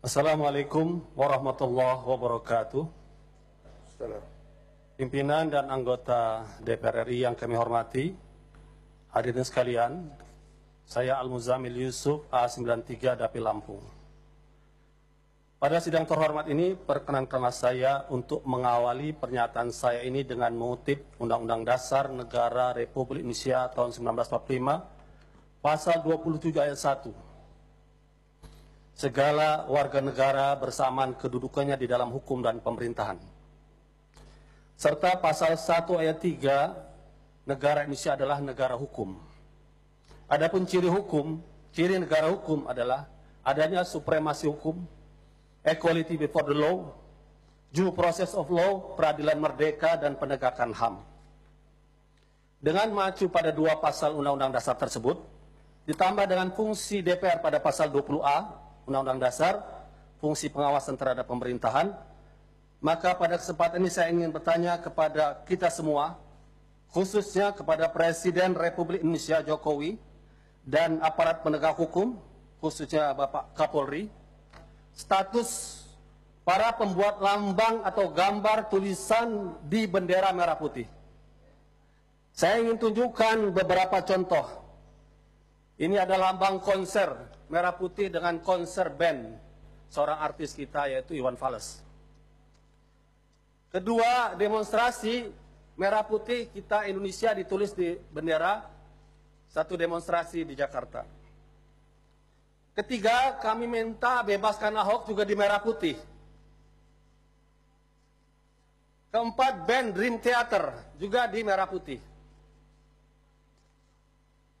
Assalamualaikum warahmatullahi wabarakatuh. Pimpinan dan anggota DPR RI yang kami hormati, hadirin sekalian, saya Al-Muzamil Yusuf A93 Dapil Lampung. Pada sidang terhormat ini, perkenankanlah saya untuk mengawali pernyataan saya ini dengan mengutip Undang-Undang Dasar Negara Republik Indonesia tahun 1945, Pasal 27 ayat 1. Segala warga negara bersamaan kedudukannya di dalam hukum dan pemerintahan. Serta pasal 1 ayat 3, negara Indonesia adalah negara hukum. Adapun ciri negara hukum adalah adanya supremasi hukum, equality before the law, due process of law, peradilan merdeka, dan penegakan HAM. Dengan mengacu pada dua pasal Undang-Undang Dasar tersebut, ditambah dengan fungsi DPR pada pasal 20A, Undang-Undang Dasar, fungsi pengawasan terhadap pemerintahan, maka pada kesempatan ini saya ingin bertanya kepada kita semua, khususnya kepada Presiden Republik Indonesia Jokowi dan aparat penegak hukum, khususnya Bapak Kapolri, status para pembuat lambang atau gambar tulisan di bendera merah putih. Saya ingin tunjukkan beberapa contoh. Ini adalah lambang konser merah putih dengan konser band seorang artis kita yaitu Iwan Fals. Kedua, demonstrasi merah putih kita Indonesia ditulis di bendera, satu demonstrasi di Jakarta. Ketiga, kami minta bebaskan Ahok juga di merah putih. Keempat, band Dream Theater juga di merah putih.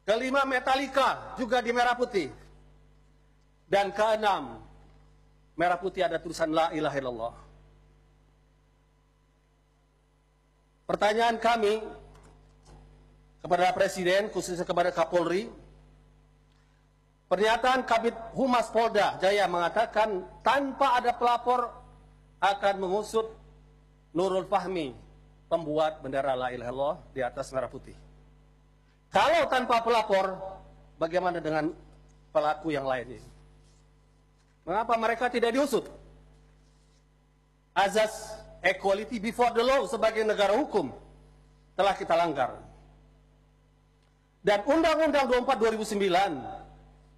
Kelima, Metallica juga di merah putih. Dan keenam, merah putih ada tulisan La ilaha illallah. Pertanyaan kami kepada Presiden, khususnya kepada Kapolri, pernyataan Kabid Humas Polda Jaya mengatakan tanpa ada pelapor akan mengusut Nurul Fahmi, pembuat bendera La ilaha illallah di atas merah putih. Kalau tanpa pelapor, bagaimana dengan pelaku yang lainnya? Mengapa mereka tidak diusut? Azas equality before the law sebagai negara hukum telah kita langgar. Dan Undang-Undang 24/2009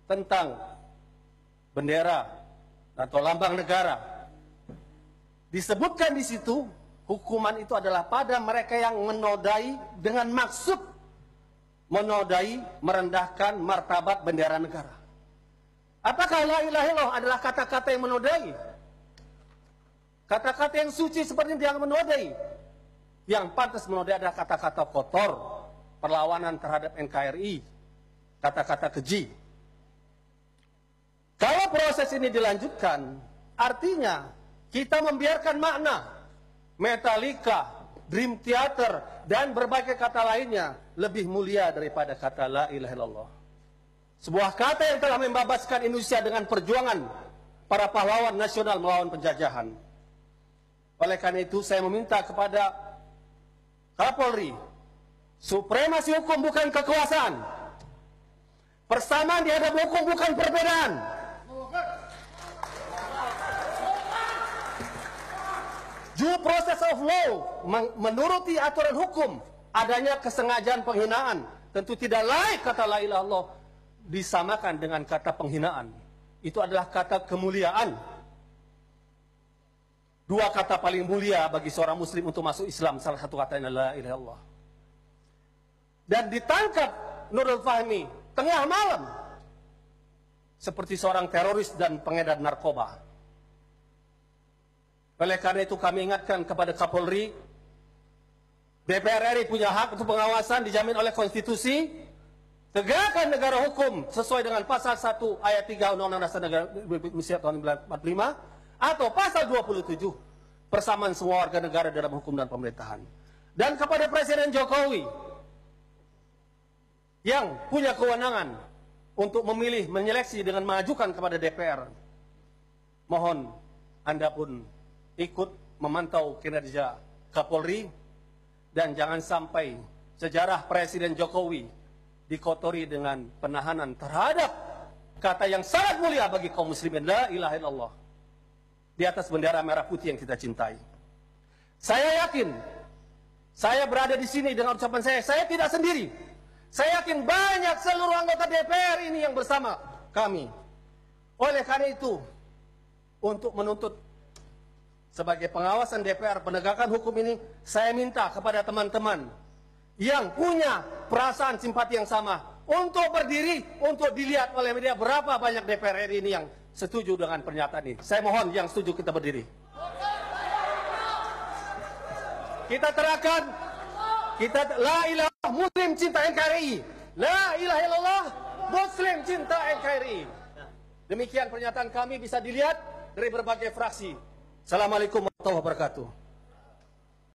tentang bendera atau lambang negara disebutkan di situ, hukuman itu adalah pada mereka yang menodai dengan maksud menodai, merendahkan martabat bendera negara. Apakah la ilaha illallah adalah kata-kata yang menodai? Kata-kata yang suci seperti yang menodai. Yang pantas menodai adalah kata-kata kotor, perlawanan terhadap NKRI, kata-kata keji. Kalau proses ini dilanjutkan, artinya kita membiarkan makna Metallica, Dream Theater, dan berbagai kata lainnya lebih mulia daripada kata la ilaha illallah. Sebuah kata yang telah membebaskan Indonesia dengan perjuangan para pahlawan nasional melawan penjajahan. Oleh karena itu saya meminta kepada Kapolri, supremasi hukum bukan kekuasaan. Persamaan di hadapan hukum bukan perbedaan. Due process of law, menuruti aturan hukum, adanya kesengajaan penghinaan, tentu tidak layak kata la ilaha illallah disamakan dengan kata penghinaan. Itu adalah kata kemuliaan. Dua kata paling mulia bagi seorang muslim untuk masuk Islam, salah satu katanya la ilaha illallah. Dan ditangkap Nurul Fahmi tengah malam seperti seorang teroris dan pengedar narkoba. Oleh karena itu kami ingatkan kepada Kapolri, DPR RI punya hak untuk pengawasan dijamin oleh konstitusi. Tegakkan negara hukum sesuai dengan pasal 1 ayat 3 Undang-Undang Dasar Negara Republik Indonesia tahun 1945 atau pasal 27 persamaan semua warga negara dalam hukum dan pemerintahan. Dan kepada Presiden Jokowi yang punya kewenangan untuk memilih, menyeleksi dengan mengajukan kepada DPR, mohon Anda pun ikut memantau kinerja Kapolri dan jangan sampai sejarah Presiden Jokowi dikotori dengan penahanan terhadap kata yang sangat mulia bagi kaum muslimin, la ilaha illallah. di atas bendera merah putih yang kita cintai. Saya yakin, saya berada di sini dengan ucapan saya tidak sendiri. Saya yakin banyak seluruh anggota DPR ini yang bersama kami. Oleh karena itu, untuk menuntut sebagai pengawasan DPR penegakan hukum ini, saya minta kepada teman-teman yang punya perasaan simpati yang sama untuk berdiri, untuk dilihat oleh media berapa banyak DPR RI ini yang setuju dengan pernyataan ini. Saya mohon yang setuju kita berdiri. Kita terangkan, kita la ilaha muslim cinta NKRI, la ilaha illallah muslim cinta NKRI. Demikian pernyataan kami bisa dilihat dari berbagai fraksi. Assalamualaikum warahmatullahi wabarakatuh.